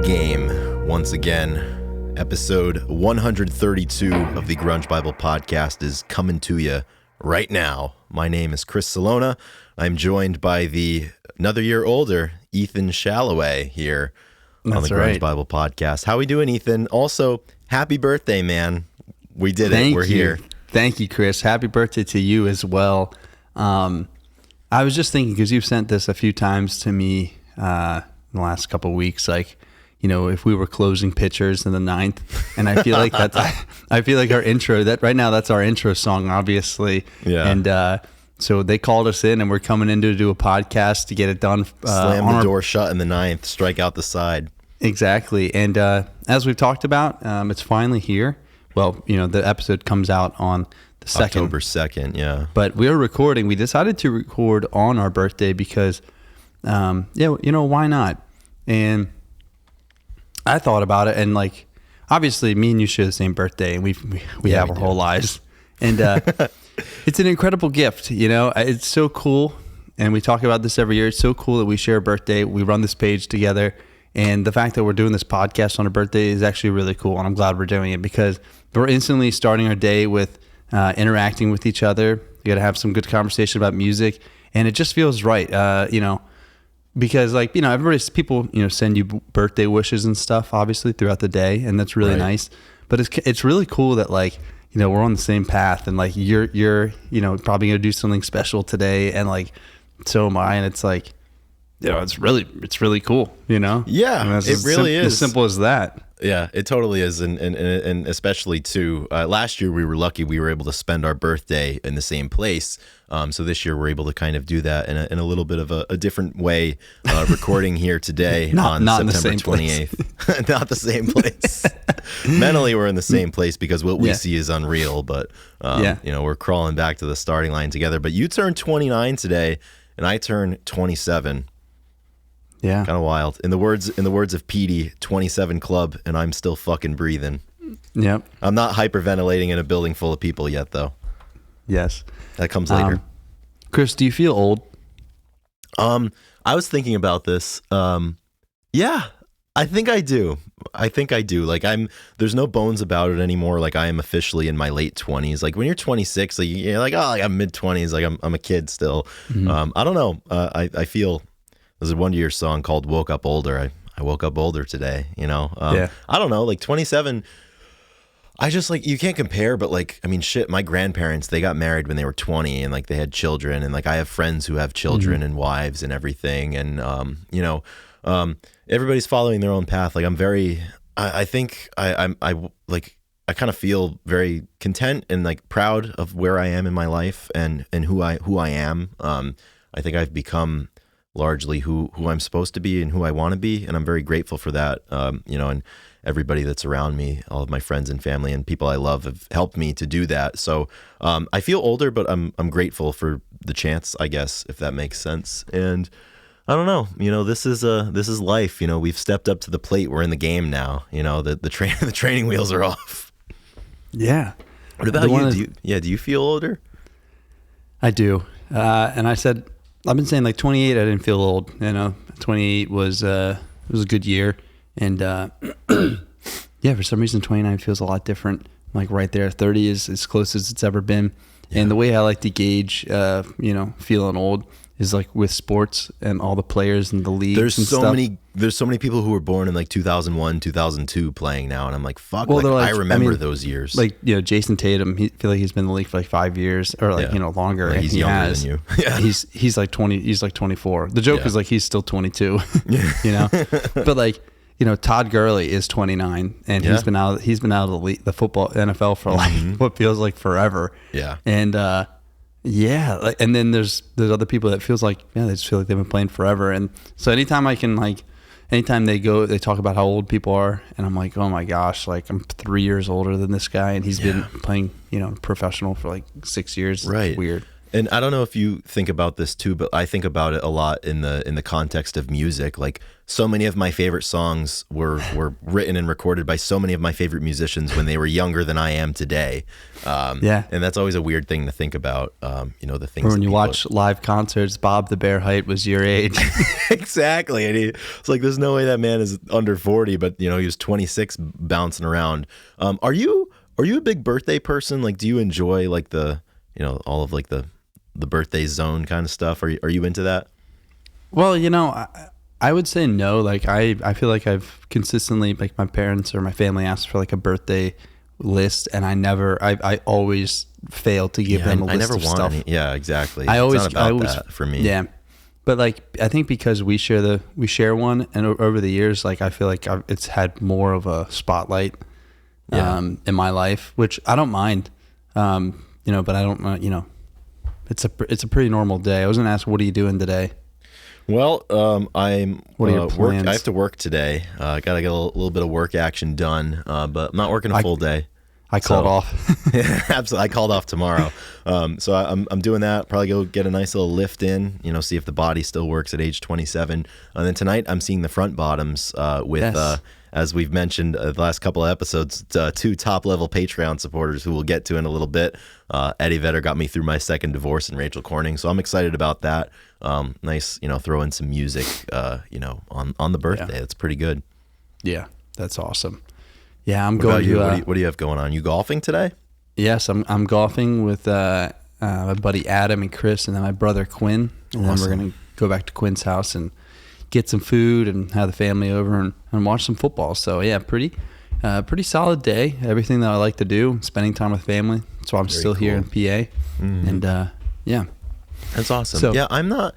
game once again. Episode 132 of the Grunge Bible podcast is coming to you right now. My name is Chris Salona. I'm joined by the another year older Ethan Shalloway here on the Grunge Bible podcast. How we doing, Ethan? Also, happy birthday, man. We did it. We're here. Thank you, Chris. Happy birthday to you as well. I was just thinking, because you've sent this a few times to me in the last couple of weeks, like, you know, if we were closing pitchers in the ninth, and I feel like I feel like our intro, that right now, that's our intro song, obviously. Yeah. And so they called us in, and we're coming in to do a podcast to get it done. Slam the door shut in the ninth, strike out the side. Exactly. And as we've talked about, it's finally here. Well, you know, the episode comes out on the 2nd. October 2nd, yeah. But we're recording. We decided to record on our birthday because, yeah, you know, why not? And I thought about it, and like, obviously, me and you share the same birthday, and we have our whole lives, and it's an incredible gift. You know, it's so cool, and we talk about this every year. It's so cool that we share a birthday. We run this page together, and the fact that we're doing this podcast on a birthday is actually really cool, and I'm glad we're doing it because we're instantly starting our day with interacting with each other. You got to have some good conversation about music, and it just feels right. You know. Because, like, you know, people, you know, send you birthday wishes and stuff, obviously, throughout the day, and that's really nice. But it's really cool that, like, you know, we're on the same path, and like you're you know, probably gonna do something special today, and like so am I, and it's like, you know, it's really cool, you know. Yeah, I mean, it really is as simple as that. Yeah, it totally is, and especially too. Last year we were lucky; we were able to spend our birthday in the same place. So this year we're able to kind of do that in a little bit of a different way. Recording here today on September 28th, not the same place. Mentally, we're in the same place because what we see is unreal. But you know, we're crawling back to the starting line together. But you turned 29 today, and I turned 27. Yeah, kind of wild. In the words of Petey, 27 club, and I'm still fucking breathing. Yep. I'm not hyperventilating in a building full of people yet, though. Yes, that comes later. Chris, do you feel old? I was thinking about this. Yeah, I think I do. Like there's no bones about it anymore. Like I am officially in my late 20s. Like when you're 26, like you're like, oh, like I'm mid 20s. Like I'm a kid still. Mm-hmm. I don't know. I feel. There's a Wonder Year song called "Woke Up Older." I woke up older today, you know. I don't know, like 27. I just like, you can't compare, but like, I mean, shit. My grandparents, they got married when they were 20, and like they had children, and like I have friends who have children and wives and everything, and you know, everybody's following their own path. Like I'm very, I think I like I kind of feel very content and like proud of where I am in my life and who I am. I think I've become largely who I'm supposed to be and who I want to be, and I'm very grateful for that. You know, and everybody that's around me, all of my friends and family and people I love have helped me to do that. So I feel older, but I'm grateful for the chance, I guess, if that makes sense. And I don't know, you know, this is life. You know, we've stepped up to the plate. We're in the game now. You know, the training wheels are off. Yeah. What about you? Do you feel older? I do. And I've been saying like 28, I didn't feel old. You know, 28 was a good year. And yeah, for some reason, 29 feels a lot different. Like right there, 30 is as close as it's ever been. Yeah. And the way I like to gauge, you know, feeling old is like with sports and all the players in the league. There's so many people who were born in like 2001, 2002 playing now, and I'm like, fuck. Well, like, I remember those years. Like, you know, Jason Tatum. I feel like he's been in the league for like 5 years, or like you know, longer. Like he's younger than you. Yeah, he's like 20. He's like 24. The joke is like he's still 22. You know, but like, you know, Todd Gurley is 29, and he's been out of the league, the football NFL for like what feels like forever. Yeah, and yeah, like, and then there's other people that feels like, yeah, they just feel like they've been playing forever. And so anytime they talk about how old people are, and I'm like, oh my gosh, like I'm 3 years older than this guy, and he's been playing, you know, professional for like 6 years. Right. It's weird. And I don't know if you think about this too, but I think about it a lot in the context of music. Like so many of my favorite songs were written and recorded by so many of my favorite musicians when they were younger than I am today. And that's always a weird thing to think about. The things. Or when you watch live concerts, Bob the Bear Height was your age. Exactly. And it's like, there's no way that man is under 40, but he was 26 bouncing around. Are you a big birthday person? Like, do you enjoy like the, all of like the birthday zone kind of stuff? Are you into that? Well, I would say no. Like I feel like I've consistently, like my parents or my family asked for like a birthday list, and I always fail to give them a list of stuff. Yeah, exactly. I always that for me. Yeah. But like, I think because we share one, and over the years, like I feel like it's had more of a spotlight in my life, which I don't mind. But I don't, it's a pretty normal day. I was going to ask, what are you doing today? Well, What are your plans? I have to work today. I got to get a little bit of work action done, but I'm not working a full day. I called off. Yeah, absolutely. I called off tomorrow. So I'm doing that. Probably go get a nice little lift in, see if the body still works at age 27. And then tonight I'm seeing the Front Bottoms with, as we've mentioned the last couple of episodes, 2 top-level Patreon supporters who we'll get to in a little bit. Eddie Vedder got me through my second divorce, and Rachel Corning. So I'm excited about that. Nice, throw in some music, on the birthday. That's pretty good. Yeah, that's awesome. Yeah, I'm What going about you? to. What do you have going on? You golfing today? Yes, I'm golfing with my buddy Adam and Chris, and then my brother Quinn. And then we're going to go back to Quinn's house and get some food and have the family over and watch some football. So yeah, pretty solid day. Everything that I like to do, spending time with family. So I'm still here in PA, and yeah, that's awesome. So, yeah, I'm not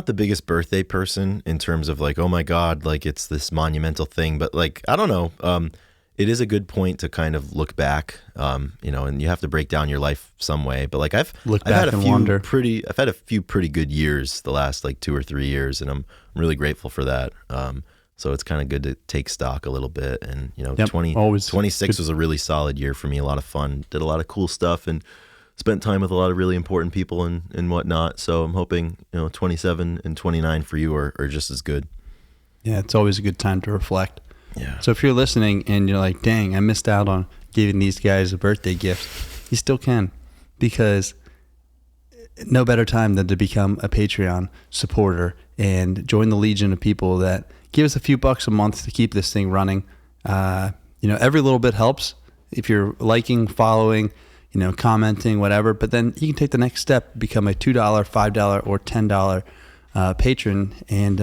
the biggest birthday person in terms of like, oh my God, like it's this monumental thing, but like, I don't know. It is a good point to kind of look back, and you have to break down your life some way. But like I've had a few pretty good years the last like 2 or 3 years, and I'm really grateful for that. So it's kind of good to take stock a little bit. And 26 was a really solid year for me. A lot of fun, did a lot of cool stuff, and spent time with a lot of really important people and whatnot. So I'm hoping 27 and 29 for you are just as good. Yeah, it's always a good time to reflect. Yeah. So if you're listening and you're like, dang, I missed out on giving these guys a birthday gift, you still can, because no better time than to become a Patreon supporter and join the legion of people that give us a few bucks a month to keep this thing running. Every little bit helps. If you're liking, following, commenting, whatever, but then you can take the next step, become a $2, $5, or $10 patron, and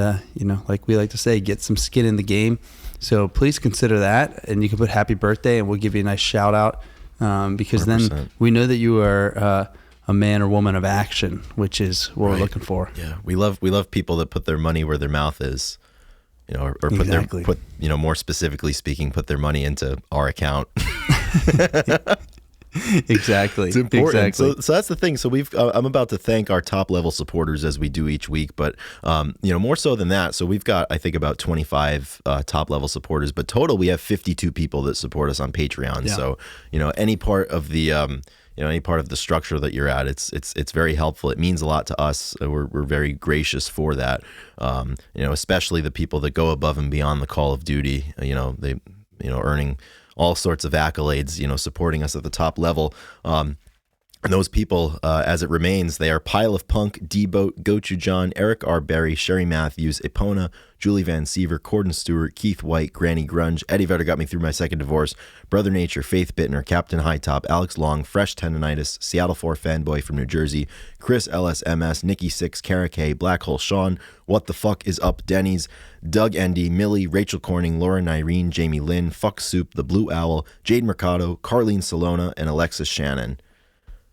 like we like to say, get some skin in the game. So please consider that, and you can put happy birthday, and we'll give you a nice shout out, because 100%. Then we know that you are a man or woman of action, which is what we're looking for. Yeah, we love people that put their money where their mouth is, or put more specifically speaking, put their money into our account. Exactly. It's important. Exactly. So that's the thing. So I'm about to thank our top level supporters as we do each week, but more so than that. So we've got, I think, about 25 top level supporters, but total we have 52 people that support us on Patreon. Yeah. So any part of the any part of the structure that you're at, it's very helpful. It means a lot to us. We're very gracious for that. Especially the people that go above and beyond the call of duty. They earning all sorts of accolades, supporting us at the top level. And those people, as it remains, they are Pile of Punk, D-Boat, Gochujang, Eric R. Berry, Sherry Matthews, Epona, Julie Van Siever, Corden Stewart, Keith White, Granny Grunge, Eddie Vedder got me through my second divorce, Brother Nature, Faith Bittner, Captain Hightop, Alex Long, Fresh Tendonitis, Seattle 4 Fanboy from New Jersey, Chris LSMS, Nikki 6, Kara K, Black Hole Sean, What the Fuck is Up Denny's, Doug Endy, Millie, Rachel Corning, Laura Nyreen, Jamie Lynn, Fuck Soup, The Blue Owl, Jade Mercado, Carlene Salona, and Alexis Shannon.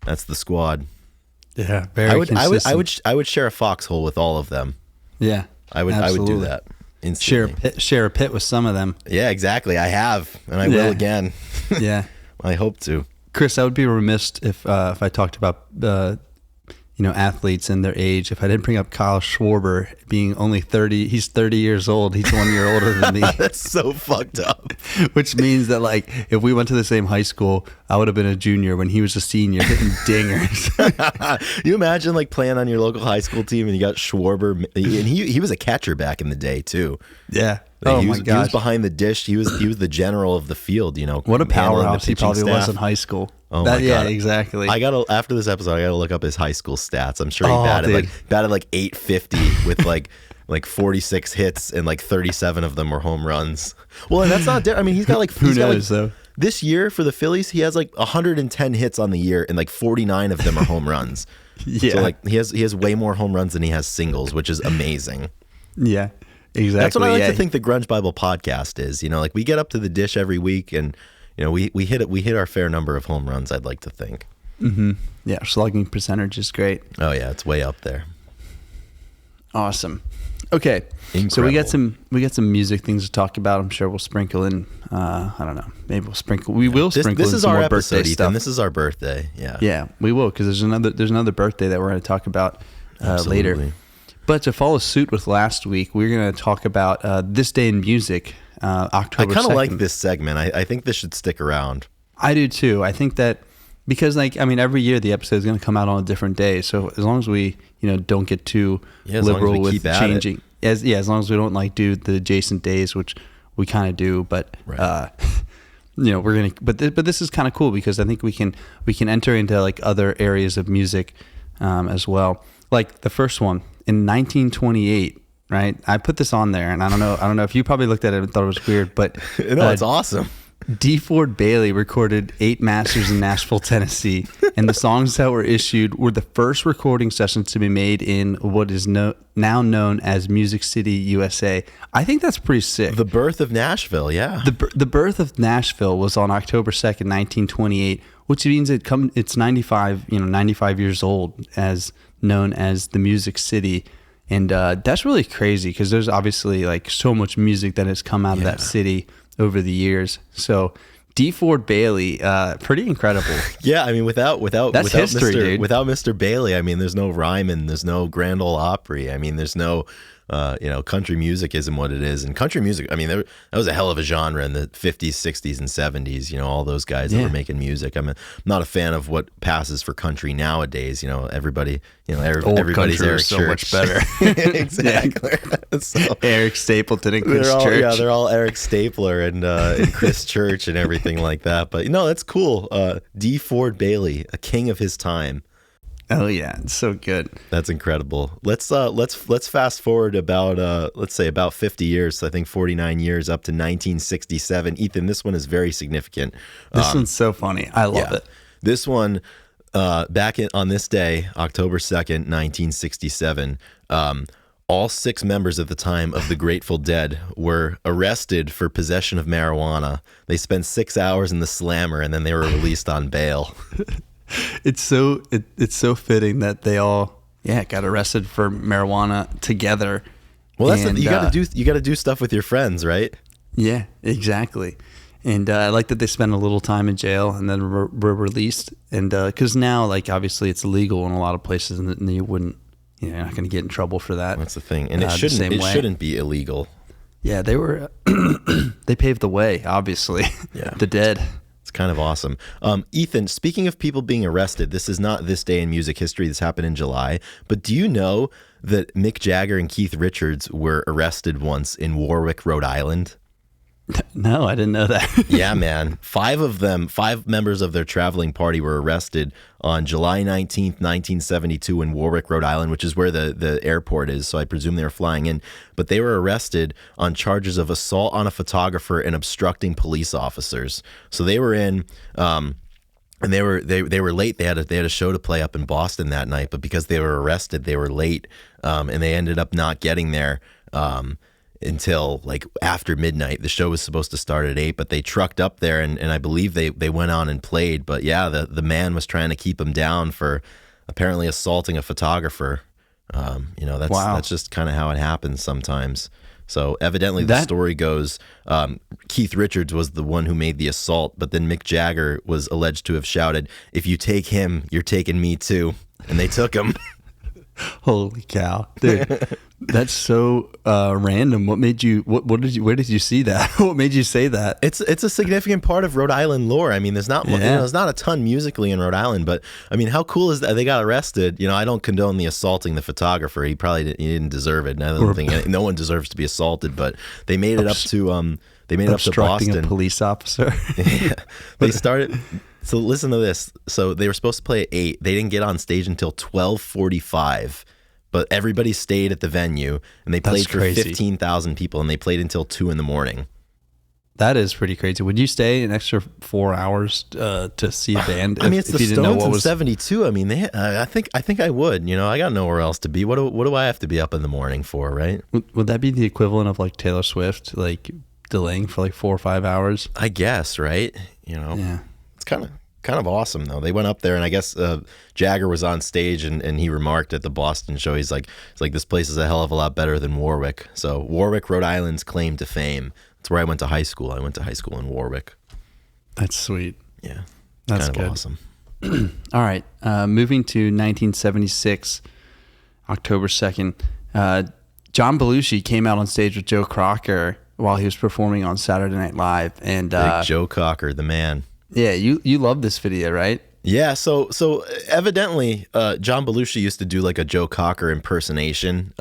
That's the squad. Yeah, very consistent. I would share a foxhole with all of them. Yeah, I would do that instantly. Share a pit with some of them. Yeah, exactly. I have, and I will again. Yeah, I hope to. Chris, I would be remiss if I talked about athletes and their age, if I didn't bring up Kyle Schwarber being only 30, he's 30 years old. He's 1 year older than me. That's so fucked up. Which means that, like, if we went to the same high school, I would have been a junior when he was a senior hitting dingers. You imagine, like, playing on your local high school team and you got Schwarber, and he was a catcher back in the day too. Yeah. Like, my he was gosh. behind the dish. He was the general of the field. What a powerhouse he pitching probably was staff. in high school. Oh my Yeah, God. exactly. After this episode, I gotta look up his high school stats. I'm sure he batted like 850 with like 46 hits and like 37 of them were home runs. Well, and that's not. I mean, he's got like Who knows though? This year for the Phillies, he has like 110 hits on the year, and like 49 of them are home runs. Yeah. So like he has way more home runs than he has singles, which is amazing. Yeah. Exactly. That's what I like to think the Grunge Bible podcast is. Like we get up to the dish every week, and we hit our fair number of home runs. I'd like to think. Mm-hmm. Yeah, our slugging percentage is great. Oh yeah, it's way up there. Awesome. Okay, Incredible. so we got some music things to talk about. I'm sure we'll sprinkle in. I don't know. Maybe we'll sprinkle. We will sprinkle. This in is some our more episode, birthday Ethan. stuff. This is our birthday. Yeah. Yeah, we will, because there's another birthday that we're going to talk about later. Absolutely. But to follow suit with last week, we're going to talk about this day in music, October 2nd. I kind of like this segment. I think this should stick around. I do too. I think that because, every year the episode is going to come out on a different day. So as long as we, don't get too liberal with changing, as long as we don't do the adjacent days, which we kind of do, but right. we're gonna. But this is kind of cool because I think we can enter into like other areas of music as well. Like the first one in 1928. Right, I put this on there, and I don't know if you probably looked at it and thought it was weird, but no, it's awesome. D. Ford Bailey recorded 8 masters in Nashville, Tennessee, and the songs that were issued were the first recording sessions to be made in what is now known as Music City, USA. I think that's pretty sick. The birth of Nashville, yeah. The birth of Nashville was on October 2nd, 1928, which means it's 95 years old, as known as the Music City. And that's really crazy because there's obviously so much music that has come out of that city over the years. So D. Ford Bailey, pretty incredible. Yeah, I mean without history, Mr. dude. Without Mr. Bailey, I mean there's no Ryman, there's no Grand Ole Opry. I mean there's no country music isn't what it is. And country music, I mean that was a hell of a genre in the 50s, 60s, and 70s. All those guys that were making music. I'm not a fan of what passes for country nowadays. Everybody, everybody's Eric so Church. Much better. Exactly. So, Eric Stapleton and Chris Church. Yeah, they're all Eric Stapler and Chris Church and everything like that. But that's cool. D. Ford Bailey, a king of his time. Oh yeah, it's so good. That's incredible. Let's fast forward about let's say about 50 years. So I think 49 years up to 1967. Ethan, this one is very significant. This one's so funny. I love it. This one on this day, October 2nd, 1967. All 6 members at the time of the Grateful Dead were arrested for possession of marijuana. They spent 6 hours in the slammer and then they were released on bail. It's so fitting that they all got arrested for marijuana together. Well, that's you got to do stuff with your friends, right? Yeah, exactly. And I like that they spent a little time in jail and then were released. And because now, obviously, it's illegal in a lot of places, and you wouldn't, you're not going to get in trouble for that. That's the thing, and it shouldn't be illegal. Yeah, they were. They paved the way, obviously. Yeah, the Dead. It's kind of awesome. Ethan, speaking of people being arrested, this is not this day in music history. This happened in July. But do you know that Mick Jagger and Keith Richards were arrested once in Warwick, Rhode Island? No, I didn't know that. Yeah, man. 5 members of their traveling party were arrested on July 19th, 1972 in Warwick, Rhode Island, which is where the airport is. So I presume they were flying in. But they were arrested on charges of assault on a photographer and obstructing police officers. So they were in, and they were late. They had a show to play up in Boston that night, but because they were arrested, they were late, and they ended up not getting there until after midnight. The show was supposed to start at 8, but they trucked up there and I believe they went on and played. But yeah, the man was trying to keep them down for apparently assaulting a photographer. That's just kind of how it happens sometimes. So evidently the story goes, Keith Richards was the one who made the assault, but then Mick Jagger was alleged to have shouted, "If you take him, you're taking me too." and they took him. Holy cow, dude. That's so random. What made you, where did you see that? What made you say that? It's a significant part of Rhode Island lore. I mean, there's not there's not a ton musically in Rhode Island, but I mean, how cool is that they got arrested? I don't condone the assaulting the photographer. He didn't deserve it. And I don't think no one deserves to be assaulted, but they made it up to obstructing Boston. A police officer. Yeah. They started. So listen to this. So they were supposed to play at 8. They didn't get on stage until 12:45. But everybody stayed at the venue, and they played for 15,000 people, and they played until 2 a.m. That is pretty crazy. Would you stay an extra 4 hours to see a band? I mean, it's the Stones in '72. I mean, I think I would. I got nowhere else to be. What do I have to be up in the morning for, right? Would that be the equivalent of like Taylor Swift, like delaying for like 4 or 5 hours? I guess, right? Yeah. It's kind of awesome though. They went up there, and I guess Jagger was on stage, and he remarked at the Boston show, he's like this place is a hell of a lot better than Warwick. So Warwick, Rhode Island's claim to fame. That's where I went to high school. I went to high school in Warwick. That's sweet. Yeah, that's kind of good. Awesome. All right, moving to 1976, October 2nd. John Belushi came out on stage with Joe Cocker while he was performing on Saturday Night Live, and Big Joe Cocker, the man. Yeah, you love this video, right? Yeah, so evidently John Belushi used to do like a Joe Cocker impersonation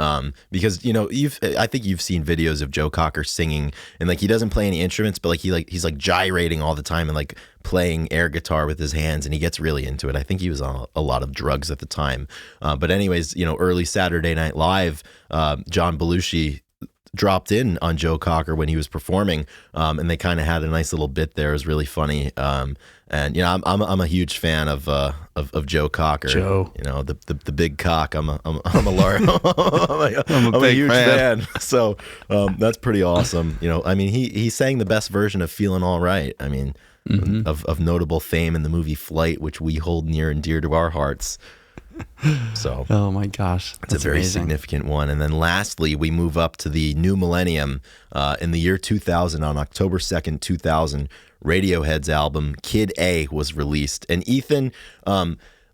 because I think you've seen videos of Joe Cocker singing, and like he doesn't play any instruments, but he's gyrating all the time and like playing air guitar with his hands, and he gets really into it. I think he was on a lot of drugs at the time, but anyways, early Saturday Night Live, John Belushi dropped in on Joe Cocker when he was performing, and they kind of had a nice little bit there. It was really funny, and I'm a huge fan of Joe Cocker. Joe, the big cock. I'm a huge fan. So that's pretty awesome. I mean, he sang the best version of "Feeling All Right." I mean, of notable fame in the movie Flight, which we hold near and dear to our hearts. So, oh my gosh, it's a very significant one. And then lastly, we move up to the new millennium in the year 2000. On October 2nd, 2000, Radiohead's album Kid A was released. And Ethan,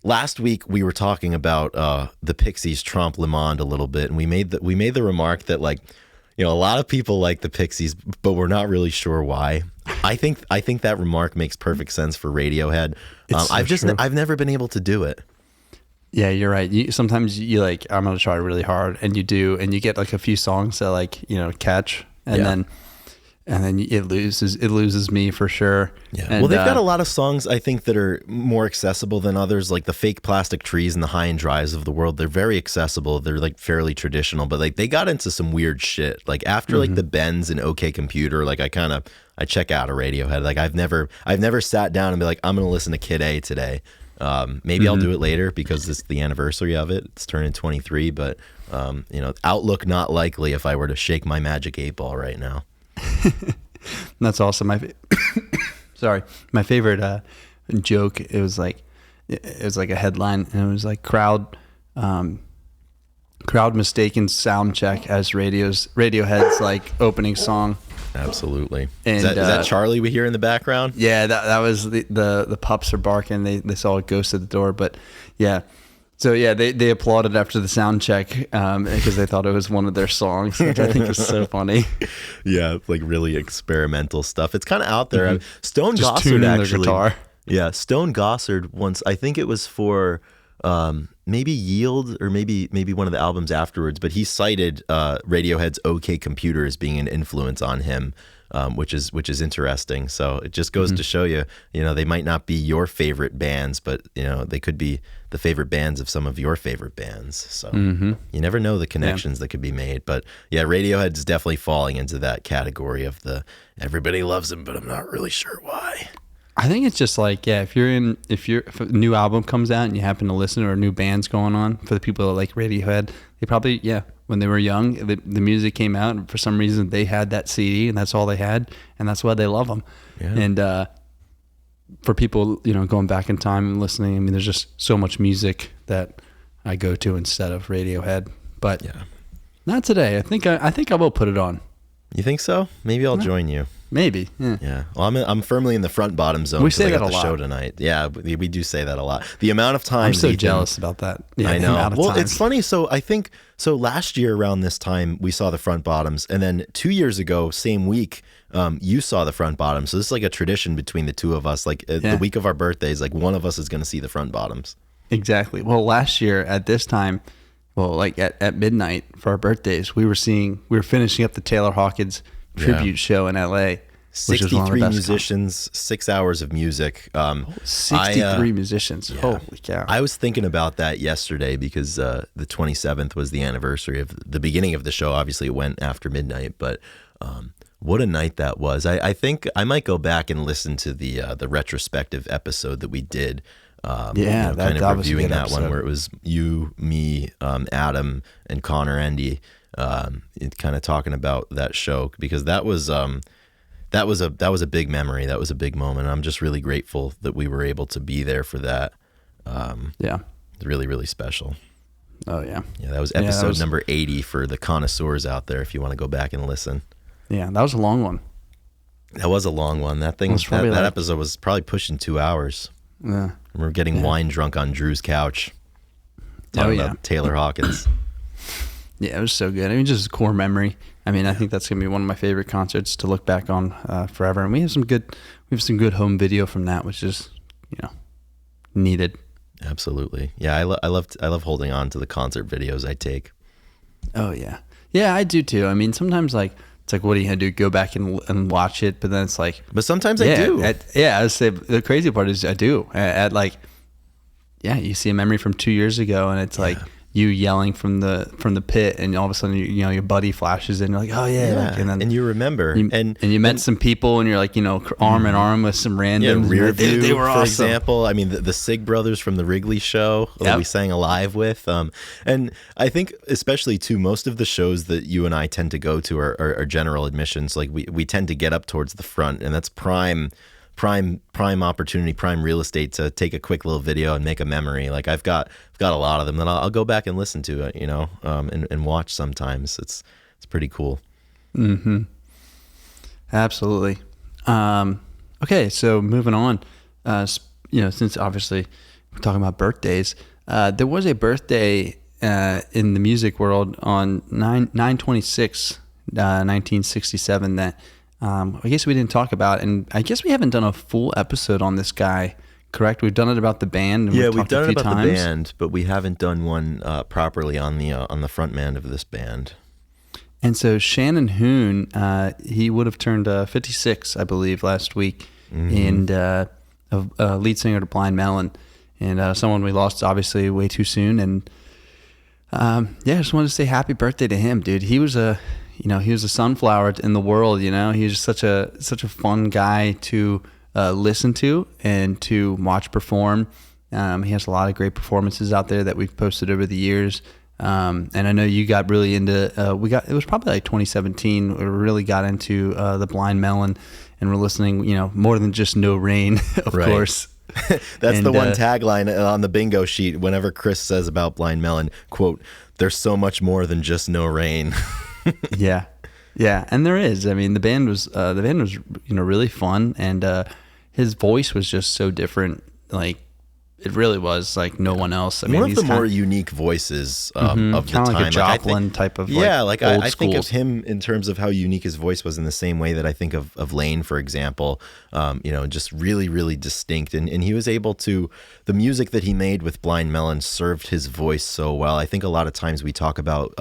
last week we were talking about the Pixies' Trompe Le Monde a little bit, and we made the remark that a lot of people like the Pixies, but we're not really sure why. I think that remark makes perfect sense for Radiohead. I've never been able to do it. Yeah, you're right. Sometimes you like, I'm going to try really hard, and you do, and you get like a few songs that catch, and then it loses me for sure. Yeah. And, well, they've got a lot of songs I think that are more accessible than others, like the Fake Plastic Trees and the High and Dries of the world. They're very accessible. They're like fairly traditional, but like they got into some weird shit. Like after like the Bends and OK Computer, like I check out a Radiohead. Like I've never sat down and be like, I'm going to listen to Kid A today. Maybe I'll do it later because it's the anniversary of it. It's turning 23, but outlook not likely if I were to shake my magic 8-ball right now. That's awesome. Sorry, my favorite joke. It was like a headline, and it was like crowd mistaken sound check as Radiohead's like opening song. Absolutely. And, is that Charlie we hear in the background? Yeah, that was the pups are barking. They saw a ghost at the door, but yeah. So yeah, they applauded after the sound check because they thought it was one of their songs, which I think is so funny. Yeah, it's like really experimental stuff. It's kind of out there. Stone Just Gossard tuning actually. their guitar. Yeah, Stone Gossard once. I think it was for maybe Yield or maybe one of the albums afterwards. But he cited Radiohead's OK Computer as being an influence on him. Which is interesting. So it just goes to show you, they might not be your favorite bands, but they could be the favorite bands of some of your favorite bands. So you never know the connections that could be made. But yeah, Radiohead's definitely falling into that category of the everybody loves them, but I'm not really sure why. I think it's just like, yeah, if a new album comes out and you happen to listen, or a new band's going on, for the people that like Radiohead, they probably, when they were young, the music came out, and for some reason they had that CD, and that's all they had, and that's why they love them. Yeah. And for people, going back in time and listening, I mean, there's just so much music that I go to instead of Radiohead. But not today. I think I will put it on. You think so? Maybe I'll join you. Maybe. Yeah. Yeah. Well, I'm firmly in the front bottom zone. We 'cause say I that got a the lot. show tonight. Yeah, we do say that a lot. The amount of I'm times so Ethan- jealous about that. Yeah, I the know. amount of Well, times. it's funny. So I think last year around this time we saw the front bottoms, and then 2 years ago, same week, you saw the front bottoms. So this is like a tradition between the two of us. Like the week of our birthdays, like one of us is going to see the front bottoms. Exactly. Well, last year at this time, well, like at midnight for our birthdays, we were finishing up the Taylor Hawkins tribute show in LA. Which was one of the 63 best musicians, 6 hours of music. 63 musicians. Yeah. Holy cow. I was thinking about that yesterday because the 27th was the anniversary of the beginning of the show. Obviously, it went after midnight, but what a night that was. I think I might go back and listen to the retrospective episode that we did. That kind of was a reviewing good that one episode. where it was you, me, Adam, and Connor Endy, kind of talking about that show, because that was a big memory. That was a big moment. I'm just really grateful that we were able to be there for that. Yeah. Really, really special. Oh yeah. Yeah, that was episode number 80 for the connoisseurs out there, if you want to go back and listen. Yeah, that was a long one. That was a long one. That episode was probably pushing 2 hours. Yeah. We're getting wine drunk on Drew's couch. Talking about Taylor Hawkins. Yeah, it was so good. I mean, just a core memory. I mean, I think that's gonna be one of my favorite concerts to look back on forever. And we have some good home video from that, which is needed. Absolutely. Yeah, I love holding on to the concert videos I take. Oh yeah, I do too. I mean, sometimes it's like, what are you gonna do? Go back and watch it? But then it's like, but sometimes I do. I would say the crazy part is I do. You see a memory from 2 years ago, and it's like you yelling from the pit, and all of a sudden your buddy flashes in. You're like, oh yeah, and you remember, and you met some people, and you're like, arm in arm with some randoms. Rear View, they were for awesome. example. I mean, the Sig brothers from the Wrigley show that we sang Alive with, and I think especially too, most of the shows that you and I tend to go to are general admissions. Like we tend to get up towards the front, and that's prime opportunity, prime real estate to take a quick little video and make a memory. Like I've got a lot of them that I'll go back and listen to, and watch sometimes. It's pretty cool. Mm-hmm. Absolutely. Okay, so moving on. Since obviously we're talking about birthdays, there was a birthday in the music world on 9/26, 1967 that. I guess we didn't talk about, and I guess we haven't done a full episode on this guy, correct? We've done it about the band. And we've done it about the band, but we haven't done one properly on the front man of this band. And so Shannon Hoon, he would have turned 56, I believe, last week, and lead singer to Blind Melon, and someone we lost obviously way too soon. And I just wanted to say happy birthday to him, dude. He was a sunflower in the world. He was just such a fun guy to listen to and to watch perform. He has a lot of great performances out there that we've posted over the years. And I know you got really into. It was probably like 2017. We really got into the Blind Melon, and we're listening. More than just No Rain, of course. That's the one tagline on the bingo sheet. Whenever Chris says about Blind Melon, quote, "There's so much more than just No Rain." Yeah, and there is. I mean, the band was really fun, and his voice was just so different. Like it really was like no one else. I mean, one of the more unique voices of the time, like a Joplin type of I think of him in terms of how unique his voice was, in the same way that I think of Lane, for example. Just really, really distinct, and he was able to. The music that he made with Blind Melon served his voice so well. I think a lot of times we talk about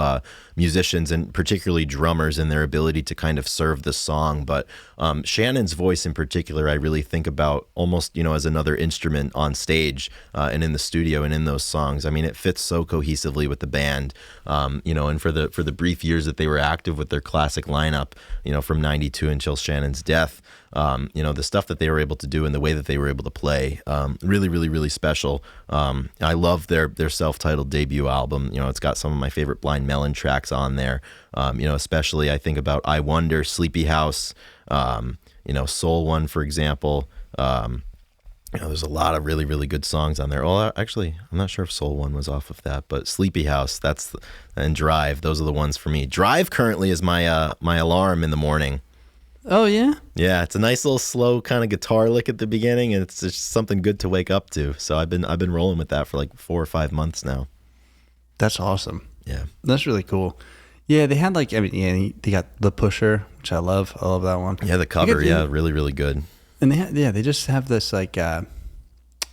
musicians, and particularly drummers, and their ability to kind of serve the song, but Shannon's voice in particular, I really think about almost as another instrument on stage and in the studio and in those songs. I mean, it fits so cohesively with the band, and for the brief years that they were active with their classic lineup, from '92 until Shannon's death. The stuff that they were able to do and the way that they were able to play, really, really, really special. I love their self-titled debut album. It's got some of my favorite Blind Melon tracks on there. Especially I think about I Wonder, Sleepy House, Soul One, for example. There's a lot of really, really good songs on there. Well, actually, I'm not sure if Soul One was off of that, but Sleepy House, and Drive, those are the ones for me. Drive currently is my alarm in the morning. Oh yeah. Yeah, it's a nice little slow kind of guitar lick at the beginning, and it's just something good to wake up to. So I've been rolling with that for like 4 or 5 months now. That's awesome. Yeah, That's really cool. Yeah, they had like, I mean, yeah, they got The Pusher, which I love. I love that one. yeah, the cover, yeah, really, really good. And they just have this like,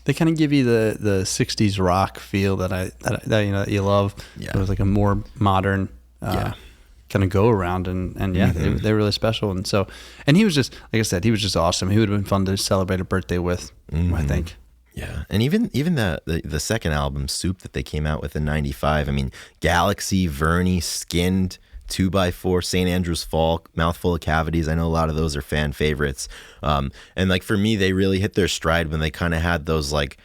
they kind of give you the '60s rock feel that that you love. Yeah. It was like a more modern, kind of go around, and yeah, they're really special. And so, and he was just, like I said, he was just awesome. He would have been fun to celebrate a birthday with, I think. Yeah, and even the second album, Soup, that they came out with in '95. I mean, Galaxy, Vernie, Skinned, 2x4, St. Andrew's Fall, Mouthful of Cavities. I know a lot of those are fan favorites. And like for me, they really hit their stride when they kind of had those like,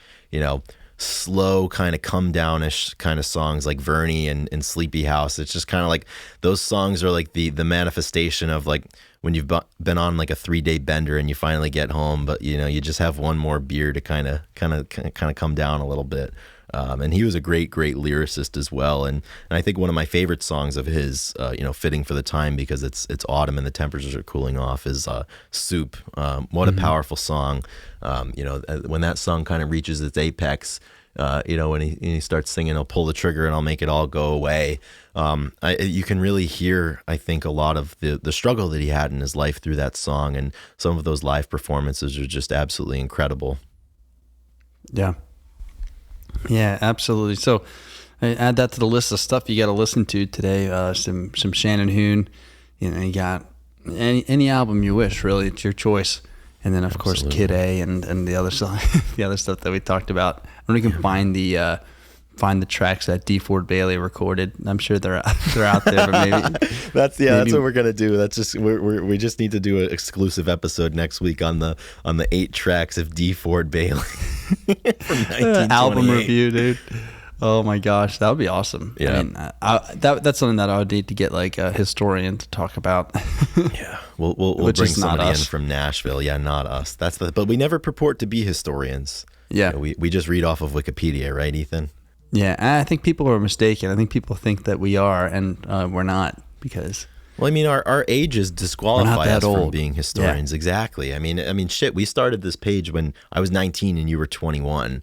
slow kind of come downish kind of songs like Vernie and Sleepy House. It's just kind of like those songs are like the manifestation of like when you've been on like a 3-day bender and you finally get home, but you just have one more beer to kind of come down a little bit. And he was a great lyricist as well. And I think one of my favorite songs of his, fitting for the time because it's autumn and the temperatures are cooling off, is Soup. What a powerful song. When that song kind of reaches its apex, when he starts singing, "I'll pull the trigger and I'll make it all go away." You can really hear, I think, a lot of the struggle that he had in his life through that song. And some of those live performances are just absolutely incredible. Yeah. Yeah, absolutely. So I add that to the list of stuff you got to listen to today. Some Shannon Hoon. You got any album you wish. Really, it's your choice. And then of course Kid A and the other song, the other stuff that we talked about. When you can find the tracks that D. Ford Bailey recorded, I'm sure they're out there. But maybe that's what we're gonna do. That's just we just need to do an exclusive episode next week on the 8 tracks of D. Ford Bailey from 1928. Album review, dude. Oh my gosh, that would be awesome. Yeah, I mean, that's something that I would need to get like a historian to talk about. Yeah, we'll bring somebody in from Nashville. Yeah, not us. But we never purport to be historians. Yeah, we just read off of Wikipedia, right, Ethan? Yeah, I think people are mistaken. I think people think that we are, and we're not, because. Well, I mean, our ages disqualify us from being historians. Yeah. Exactly. I mean, shit. We started this page when I was 19 and you were 21.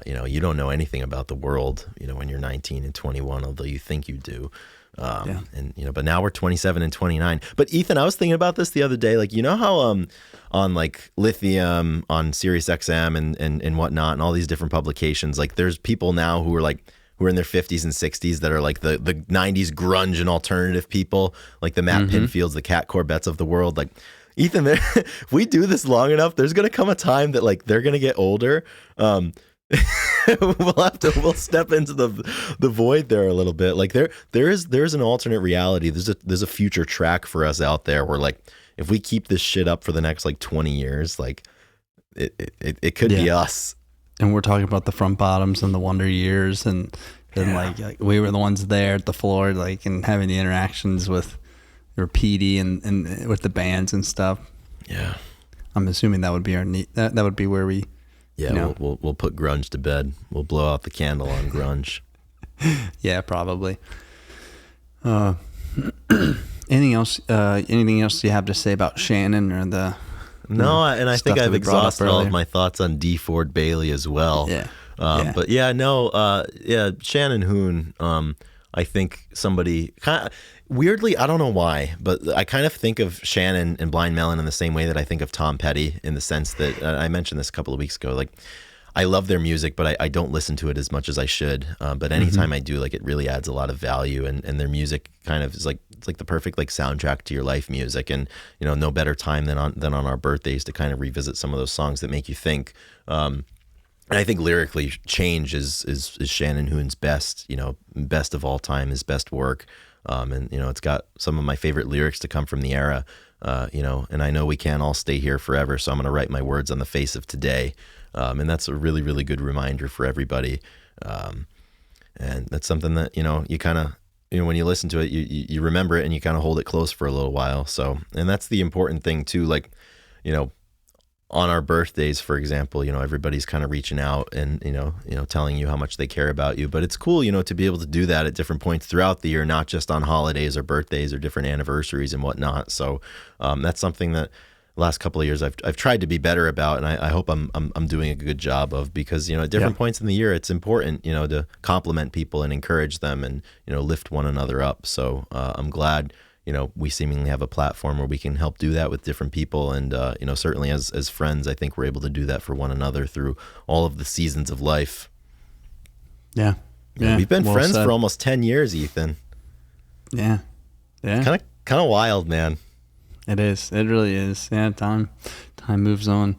You don't know anything about the world, when you're 19 and 21, although you think you do. And but now we're 27 and 29. But Ethan, I was thinking about this the other day. Like, how on like Lithium, on Sirius XM and whatnot, and all these different publications, like there's people now who are in their 50s and 60s that are like the 90s grunge and alternative people, like the Matt Pinfields, the Cat Corbett's of the world. Like, Ethan, if we do this long enough, there's gonna come a time that like they're gonna get older. We'll step into the void there a little bit. Like there's an alternate reality. There's a future track for us out there where like if we keep this shit up for the next like 20 years, like it could be us. And we're talking about the Front Bottoms and the Wonder Years, and like we were the ones there at the floor, like, and having the interactions with Petey and with the bands and stuff. Yeah, I'm assuming that would be that would be where we. Yeah, we'll put grunge to bed. We'll blow out the candle on grunge. Yeah, probably. Anything else? Anything else you have to say about Shannon or the? No, and I think I've exhausted all of my thoughts on D. Ford Bailey as well. Yeah. But Shannon Hoon. I think somebody kind of weirdly, I don't know why, but I kind of think of Shannon and Blind Melon in the same way that I think of Tom Petty, in the sense that I mentioned this a couple of weeks ago. Like, I love their music, but I don't listen to it as much as I should. But anytime I do, like, it really adds a lot of value, and their music kind of is like, it's like the perfect like soundtrack to your life music. And no better time than on our birthdays to kind of revisit some of those songs that make you think. And I think lyrically, Change is Shannon Hoon's best of all time, his best work. And it's got some of my favorite lyrics to come from the era. And I know we can't all stay here forever, so I'm going to write my words on the face of today. And that's a really, really good reminder for everybody. And that's something that, you kind of, when you listen to it, you remember it and you kind of hold it close for a little while. So, and that's the important thing too. Like, on our birthdays, for example, everybody's kind of reaching out and, telling you how much they care about you. But it's cool, to be able to do that at different points throughout the year, not just on holidays or birthdays or different anniversaries and whatnot. So that's something that the last couple of years I've tried to be better about, and I hope I'm doing a good job of, because, at different points in the year, it's important, to compliment people and encourage them and, lift one another up. So I'm glad we seemingly have a platform where we can help do that with different people. And, certainly as friends, I think we're able to do that for one another through all of the seasons of life. Yeah. Yeah. We've been friends for almost 10 years, Ethan. Yeah. Yeah. Kind of wild, man. It is. It really is. Yeah. Time moves on.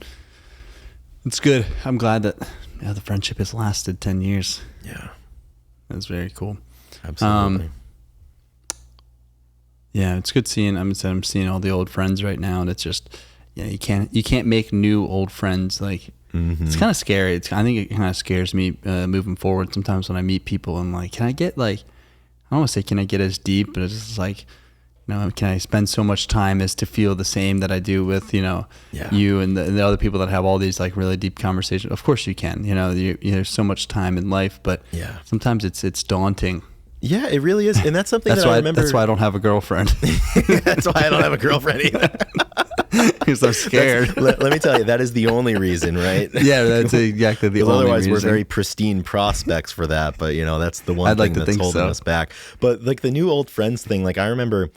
It's good. I'm glad that the friendship has lasted 10 years. Yeah. That's very cool. Absolutely. Yeah, it's good seeing. I'm seeing all the old friends right now, and it's just, you can't make new old friends. Like, it's kind of scary. I think it kind of scares me moving forward. Sometimes when I meet people, I'm like, can I get I don't want to say can I get as deep, but it's just like, can I spend so much time as to feel the same that I do with you and the other people that have all these like really deep conversations? Of course you can. There's so much time in life, but sometimes it's daunting. Yeah, it really is. And that's something I remember. That's why I don't have a girlfriend. That's why I don't have a girlfriend either. Because I'm scared. Let me tell you, that is the only reason, right? Yeah, that's exactly the only reason. Otherwise, we're very pristine prospects for that. But, that's the one thing that's holding us back. But like the new old friends thing, like I remember,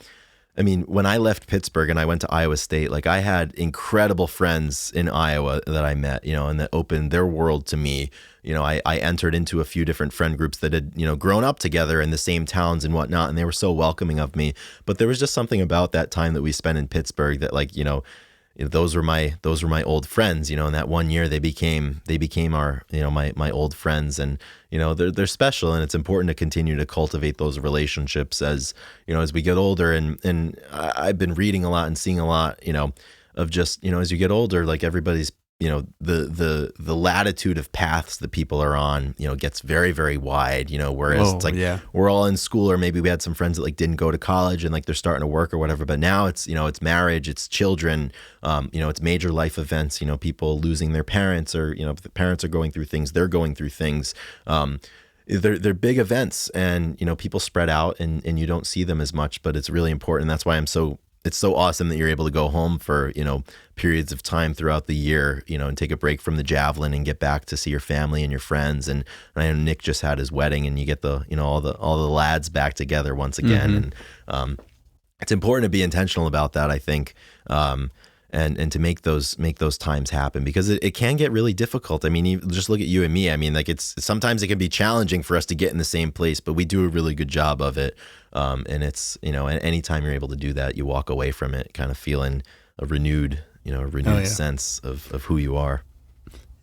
when I left Pittsburgh and I went to Iowa State, like I had incredible friends in Iowa that I met, and that opened their world to me. I entered into a few different friend groups that had, grown up together in the same towns and whatnot, and they were so welcoming of me. But there was just something about that time that we spent in Pittsburgh that, like, those were my old friends, and that one year they became our, my old friends, and, they're special, and it's important to continue to cultivate those relationships as we get older. And I've been reading a lot and seeing a lot, of just, as you get older, like everybody's, the latitude of paths that people are on, gets very, very wide, whereas it's like, we're all in school, or maybe we had some friends that like didn't go to college and like they're starting to work or whatever. But now it's, it's marriage, it's children, it's major life events, people losing their parents, or, if the parents are going through things, they're going through things. They're big events, and, people spread out and you don't see them as much, but it's really important. That's why it's so awesome that you're able to go home for, periods of time throughout the year, and take a break from the javelin and get back to see your family and your friends. And I know Nick just had his wedding, and you get the, all the lads back together once again. And it's important to be intentional about that, I think. And to make those times happen, because it can get really difficult. Just look at you and me. Like sometimes it can be challenging for us to get in the same place, but we do a really good job of it. And it's, and anytime you're able to do that, you walk away from it kind of feeling a renewed sense of who you are.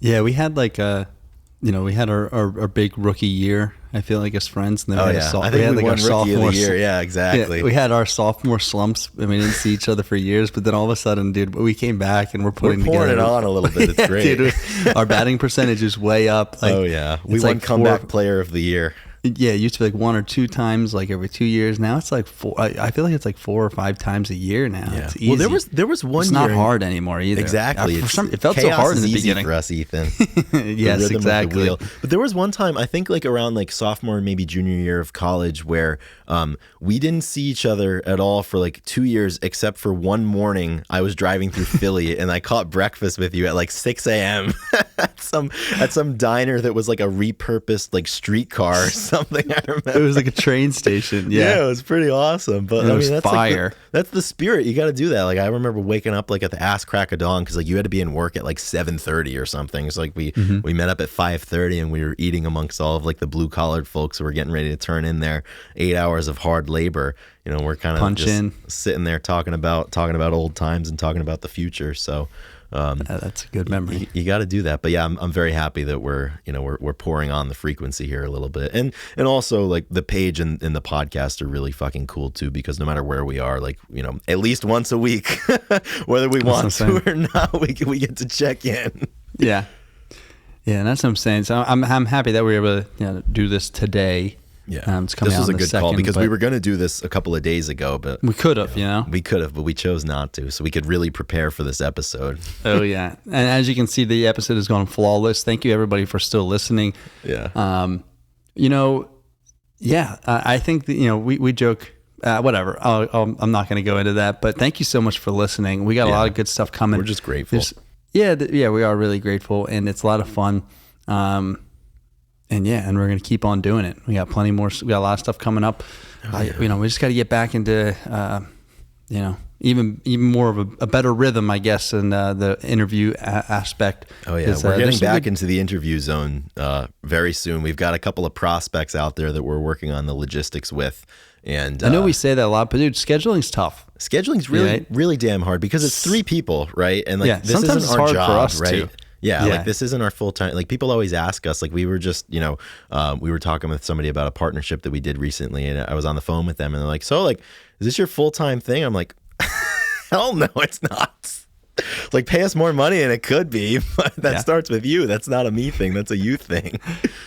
Yeah, we had like we had our big rookie year, I feel like, as friends. And then we had like our sophomore year. Yeah, exactly. Yeah, we had our sophomore slumps. We didn't see each other for years, but then all of a sudden, dude, we came back and we're pouring together. It on a little bit. It's great. Dude, our batting percentage is way up. Like, we won comeback player of the year. Yeah, it used to be like 1 or 2 times, like every 2 years. Now it's like 4. I feel like it's like 4 or 5 times a year now. Yeah. It's easy. Well, there was one. It's year not hard anymore either. Exactly. It felt so hard in the beginning for us, Ethan. Yes, exactly. But there was one time, I think, like around like sophomore, maybe junior year of college, where we didn't see each other at all for like 2 years, except for one morning. I was driving through Philly, and I caught breakfast with you at like 6 a.m. at some diner that was like a repurposed like streetcar or something. I remember. It was like a train station. Yeah, it was pretty awesome. But that's fire. That's the spirit. You got to do that. Like I remember waking up like at the ass crack of dawn, because like you had to be in work at like 7:30 or something. It's like we met up at 5:30, and we were eating amongst all of like the blue collared folks who were getting ready to turn in their 8 hours of hard labor. We're kind of just sitting there talking about old times and talking about the future. So. That's a good memory. You got to do that. But yeah, I'm very happy that we're pouring on the frequency here a little bit, and also like the page and the podcast are really fucking cool too, because no matter where we are, like at least once a week, whether we want to or not, we get to check in. Yeah, and that's what I'm saying. So I'm happy that we were able to do this today. Yeah, It's coming this was out a in the good call second, because but we were going to do this a couple of days ago, but we could have, we could have, but we chose not to, so we could really prepare for this episode. Oh yeah, and as you can see, the episode has gone flawless. Thank you everybody for still listening. Yeah. I think that, we joke. Whatever. I'm not going to go into that, but thank you so much for listening. We got a lot of good stuff coming. We're just grateful. We are really grateful, and it's a lot of fun. And we're going to keep on doing it. We got plenty more. We got a lot of stuff coming up. We just got to get back into, even more of a better rhythm, I guess, in the interview aspect. Oh yeah, we're getting back into the interview zone very soon. We've got a couple of prospects out there that we're working on the logistics with. And I know we say that a lot, but dude, scheduling's tough. Scheduling's really damn hard because it's 3 people, right? And like this sometimes isn't it's our hard job, for us right? too. Yeah, like this isn't our full time. Like people always ask us, like we were just, we were talking with somebody about a partnership that we did recently, and I was on the phone with them, and they're like, "So, like, is this your full time thing?" I'm like, "Hell no, it's not." Like, pay us more money, and it could be, but that starts with you. That's not a me thing. That's a you thing.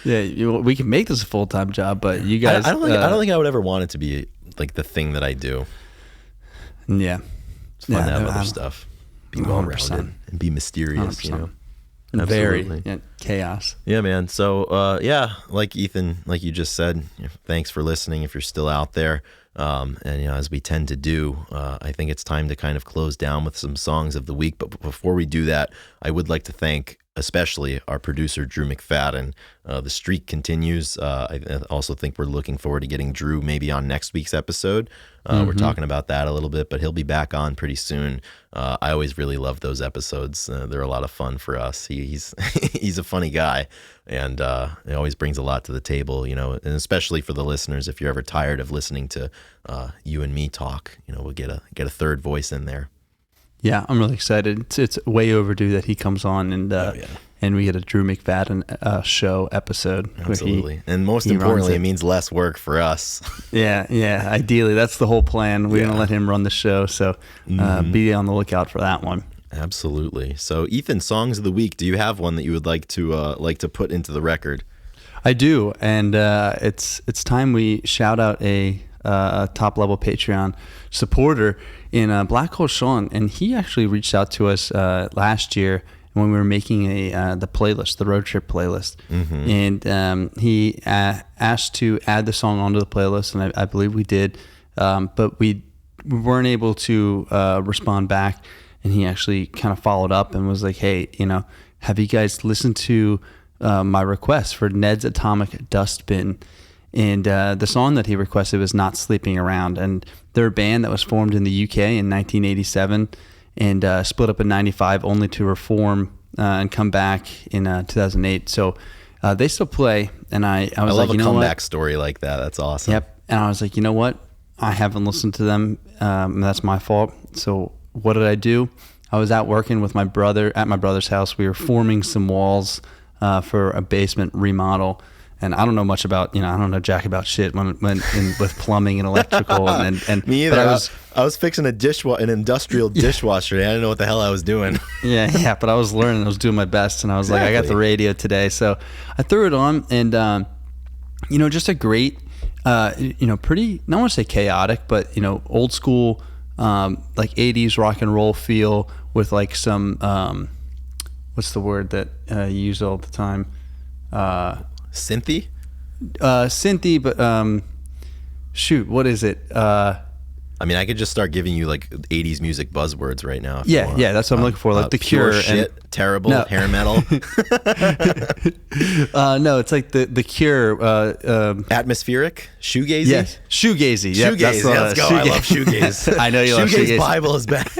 Yeah, we can make this a full time job, but you guys, I don't think I would ever want it to be like the thing that I do. Yeah, it's fun to have other stuff. Be well rounded and be mysterious. 100%. Very chaos. Yeah, man. So, like Ethan, like you just said, thanks for listening if you're still out there. And as we tend to do, I think it's time to kind of close down with some songs of the week. But before we do that, I would like to thank especially our producer, Drew McFadden. The streak continues. I also think we're looking forward to getting Drew maybe on next week's episode. We're talking about that a little bit, but he'll be back on pretty soon. I always really love those episodes. They're a lot of fun for us. He's he's a funny guy, and he always brings a lot to the table, and especially for the listeners, if you're ever tired of listening to you and me talk, we'll get a third voice in there. Yeah, I'm really excited. It's way overdue that he comes on and we get a Drew McFadden show episode. Absolutely. And most importantly, it means less work for us. Yeah. Ideally, that's the whole plan. We're going to let him run the show. So be on the lookout for that one. Absolutely. So Ethan, songs of the week. Do you have one that you would like to put into the record? I do. And it's time we shout out a top level Patreon supporter in Black Hole Sean, and he actually reached out to us last year when we were making the playlist, the road trip playlist, and he asked to add the song onto the playlist, and I believe we did, but we weren't able to respond back, and he actually kind of followed up and was like, "Hey, have you guys listened to my request for Ned's Atomic Dustbin?" And the song that he requested was Not Sleeping Around. And they're a band that was formed in the UK in 1987 and split up in 95 only to reform and come back in 2008. So they still play. And I was love like, a comeback story like that. That's awesome. Yep. And I was like, you know what? I haven't listened to them. And that's my fault. So what did I do? I was out working with my brother at my brother's house. We were forming some walls for a basement remodel. And I don't know much about, I don't know jack about shit with plumbing and electrical. and Me either. I was fixing an industrial dishwasher. I didn't know what the hell I was doing. Yeah. But I was learning. I was doing my best. And I was like, I got the radio today. So I threw it on and, just a great, pretty, I don't want to say chaotic, but, old school, like 80s rock and roll feel with like some, what's the word that you use all the time? Synthy? Synthy, but shoot, what is it? I could just start giving you like 80s music buzzwords right now. Yeah, that's what I'm looking for. Like The Cure. Pure shit, terrible, hair metal. No, it's like The Cure. Atmospheric? Shoegazy? Yes, shoegazy. Yep, shoegaze, let's go. I love shoegaze. I know you love shoegaze. Bible is back.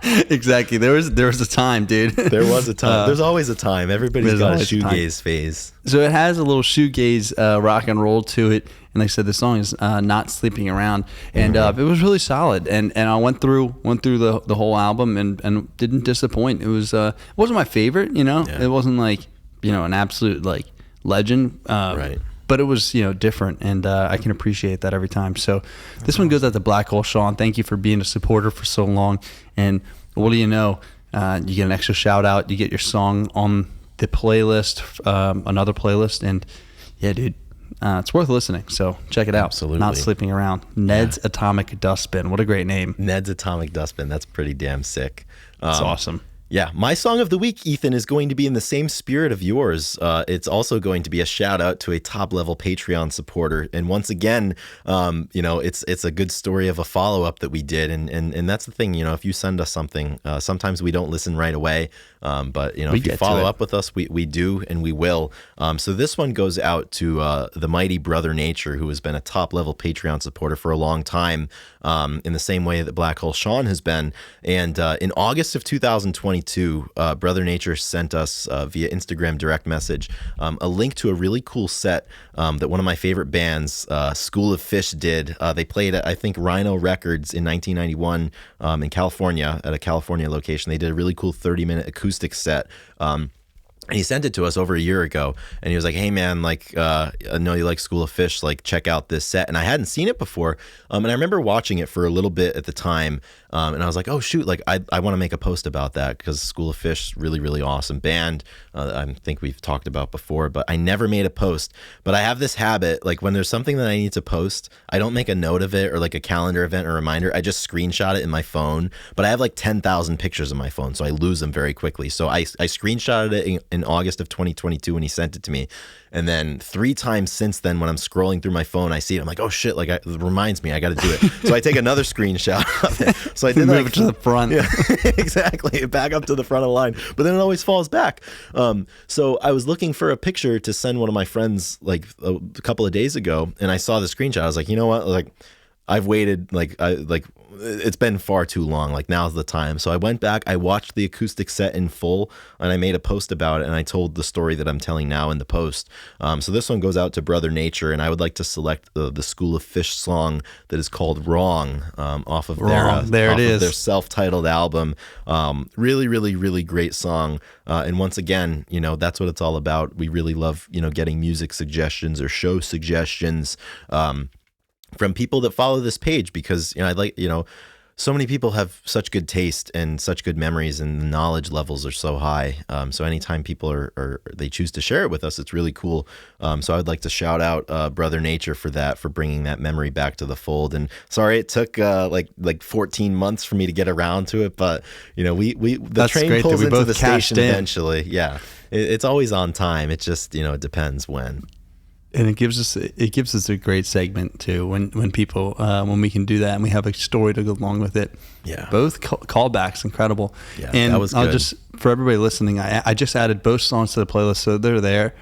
Exactly. There was a time, dude. There was a time. There's always a time. Everybody's got a shoegaze phase. So it has a little shoegaze rock and roll to it. And like I said, the song is Not Sleeping Around. And it was really solid. And I went through the whole album and didn't disappoint. It wasn't my favorite, It wasn't like, an absolute like legend. Right. But it was, different, and I can appreciate that every time. So this one goes out to Black Hole Sean. Thank you for being a supporter for so long. And what do you know? You get an extra shout out. You get your song on the playlist, another playlist. And yeah, dude, it's worth listening. So check it out. Absolutely. Not Sleeping Around. Ned's Atomic Dustbin. What a great name. Ned's Atomic Dustbin. That's pretty damn sick. That's awesome. Yeah, my song of the week, Ethan, is going to be in the same spirit of yours. It's also going to be a shout out to a top level Patreon supporter, and once again, it's a good story of a follow up that we did, and that's the thing. If you send us something, sometimes we don't listen right away, but if you follow up with us, we do and we will. So this one goes out to the mighty Brother Nature, who has been a top level Patreon supporter for a long time, in the same way that Black Hole Sean has been, and in August of 2022. Brother Nature sent us via Instagram direct message a link to a really cool set that one of my favorite bands, School of Fish, did. They played at, I think, Rhino Records in 1991 in California, at a California location. They did a really cool 30-minute acoustic set. And he sent it to us over a year ago, and he was like, "Hey man, I know you like School of Fish, check out this set." And I hadn't seen it before, and I remember watching it for a little bit at the time, and I was like, "Oh shoot, I want to make a post about that because School of Fish, really really awesome band. I think we've talked about before, but I never made a post. But I have this habit, when there's something that I need to post, I don't make a note of it or a calendar event or reminder. I just screenshot it in my phone. But I have 10,000 pictures on my phone, so I lose them very quickly. So I screenshotted it in August of 2022 when he sent it to me, and then 3 times since then when I'm scrolling through my phone, I see it, I'm like, oh shit, it reminds me I got to do it. So I take another screenshot of it. So I did move it to the front. Yeah, exactly, back up to the front of the line, but then it always falls back. So I was looking for a picture to send one of my friends a couple of days ago, and I saw the screenshot. I was like, you know what, I've waited, it's been far too long. Now's the time. So I went back, I watched the acoustic set in full, and I made a post about it, and I told the story that I'm telling now in the post. So this one goes out to Brother Nature, and I would like to select the School of Fish song that is called Wrong, off of their self-titled album. Really, really, really great song. And once again, that's what it's all about. We really love, getting music suggestions or show suggestions, from people that follow this page, because so many people have such good taste and such good memories, and the knowledge levels are so high. So anytime people they choose to share it with us, it's really cool. So I'd like to shout out Brother Nature for bringing that memory back to the fold. And sorry it took 14 months for me to get around to it, but the train pulls into the station eventually. Yeah, it's always on time. It just it depends when. And it gives us a great segment too when people when we can do that and we have a story to go along with it. Yeah, both callbacks, incredible. Yeah, and that was good. I'll just, for everybody listening, I just added both songs to the playlist, so they're there.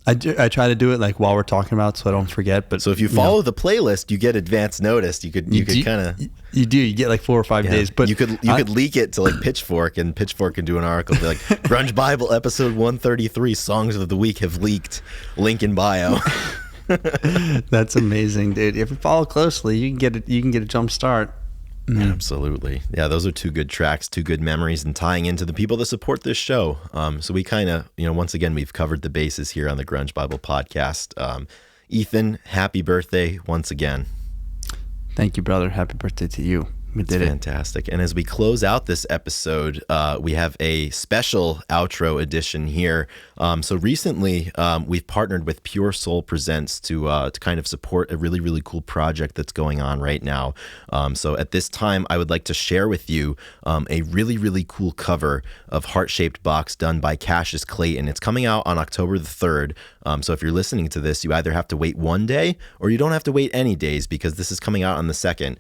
I try to do it while we're talking about, so I don't forget. But so if you follow the playlist, you get advance notice. You could kind of you get 4 or 5 days. But you could leak it to Pitchfork, and Pitchfork can do an article be like, Grunge Bible episode 133 songs of the week have leaked. Link in bio. That's amazing, dude. If you follow closely, you can get a jump start. Mm. Absolutely. Yeah, those are 2 good tracks, 2 good memories, and tying into the people that support this show. So we kind of, once again, we've covered the bases here on the Grunge Bible podcast. Ethan, happy birthday once again. Thank you, brother. Happy birthday to you. It's fantastic. And as we close out this episode, we have a special outro edition here. So recently, we've partnered with PureSoulPresents to kind of support a really, really cool project that's going on right now. So at this time, I would like to share with you a really, really cool cover of Heart-Shaped Box done by Cassius Clayton. It's coming out on October the 3rd. So if you're listening to this, you either have to wait 1 day or you don't have to wait any days, because this is coming out on the 2nd.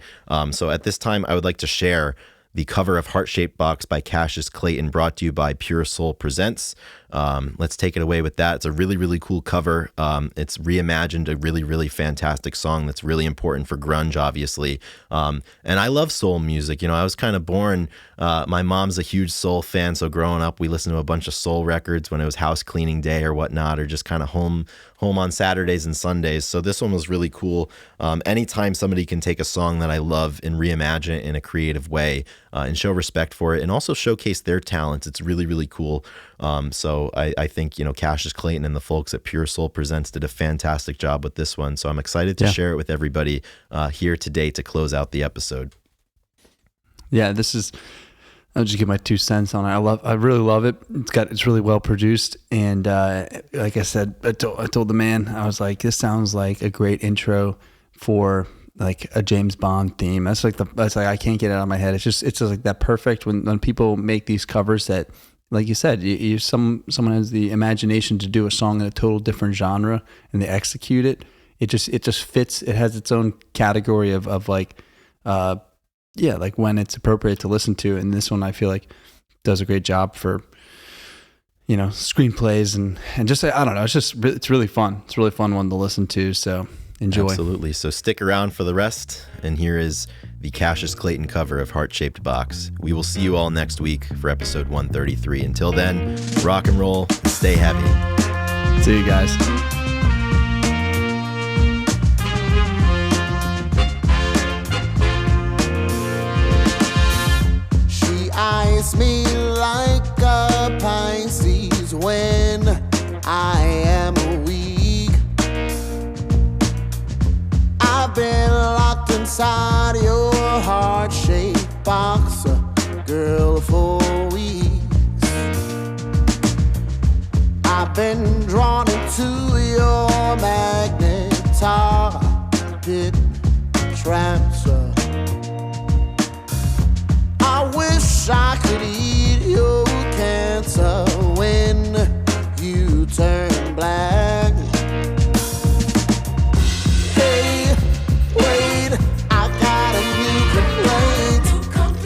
So at this time, I would like to share the cover of Heart-Shaped Box by Cassius Clayton, brought to you by Pure Soul Presents. Let's take it away with that. It's a really, really cool cover. It's reimagined a really, really fantastic song that's really important for grunge, obviously. And I love soul music. I was kind of born, my mom's a huge soul fan, so growing up, we listened to a bunch of soul records when it was house cleaning day or whatnot, or just kind of home on Saturdays and Sundays. So this one was really cool. Anytime somebody can take a song that I love and reimagine it in a creative way, and show respect for it, and also showcase their talents, it's really, really cool. So I think, Cassius Clayton and the folks at Pure Soul Presents did a fantastic job with this one. So I'm excited to share it with everybody here today to close out the episode. Yeah, this is I'll just give my 2 cents on it. I really love it. It's really well produced, and like I said, I told the man, I was like, this sounds like a great intro for like a James Bond theme. That's like I can't get it out of my head. It's just like that perfect when people make these covers that, like you said, someone has the imagination to do a song in a total different genre and they execute it. It just fits. It has its own category of like. Like when it's appropriate to listen to. And this one I feel like does a great job for, screenplays and just, I don't know. It's really fun. It's a really fun one to listen to. So enjoy. Absolutely. So stick around for the rest. And here is the Cassius Clayton cover of Heart-Shaped Box. We will see you all next week for episode 133. Until then, rock and roll, and stay heavy. See you guys. Eyes me like a Pisces when I am weak. I've been locked inside your heart-shaped box, girl, for weeks. I've been drawn into your magnetic traps. I wish I could eat your cancer when you turn black. Hey, wait, I got a new complaint.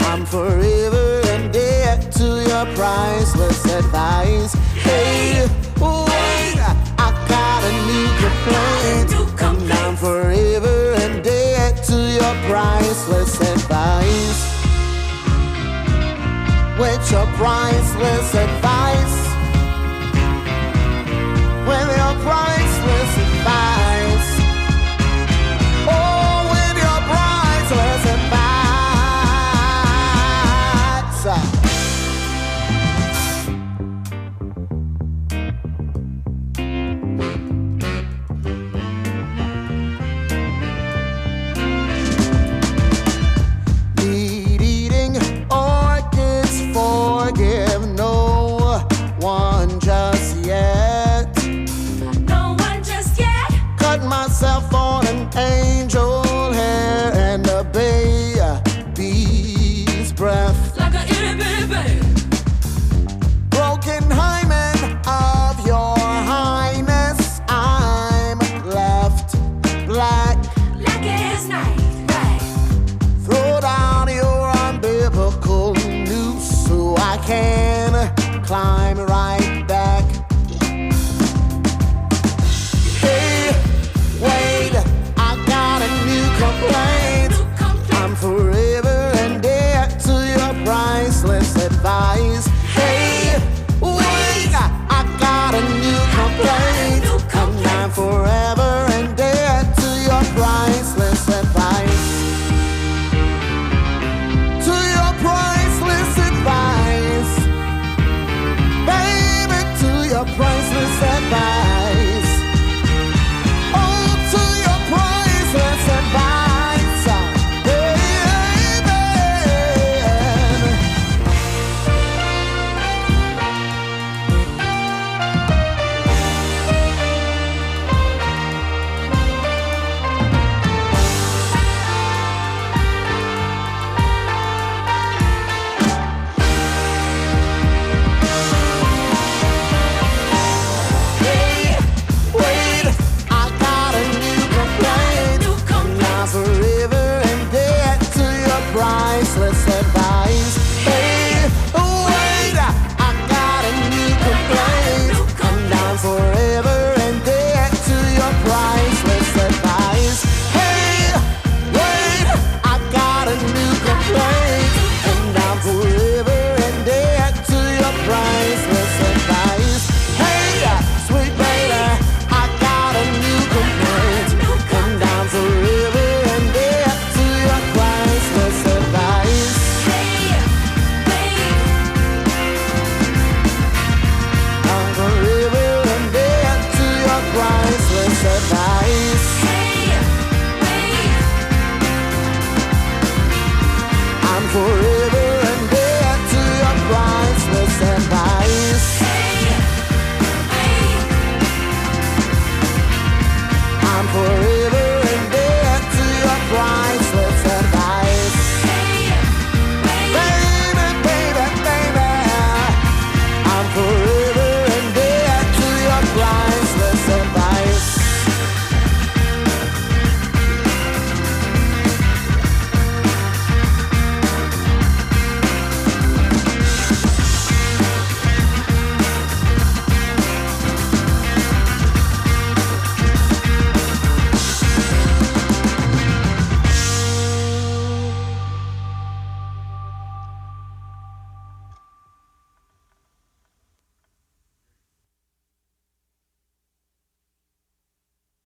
I'm forever indebted to your priceless advice. Hey, wait, I got a new complaint. And I'm forever indebted to your priceless advice. With your priceless advice. With your priceless advice. Oh, with your priceless advice. Forgive no one just yet. No one just yet. Cut myself on an angel hair and a baby's breath. Like a itty bitty baby. Broken hymen of your highness, I'm left black. Like it's night, right? Throw down your unbiblical noose so I can climb right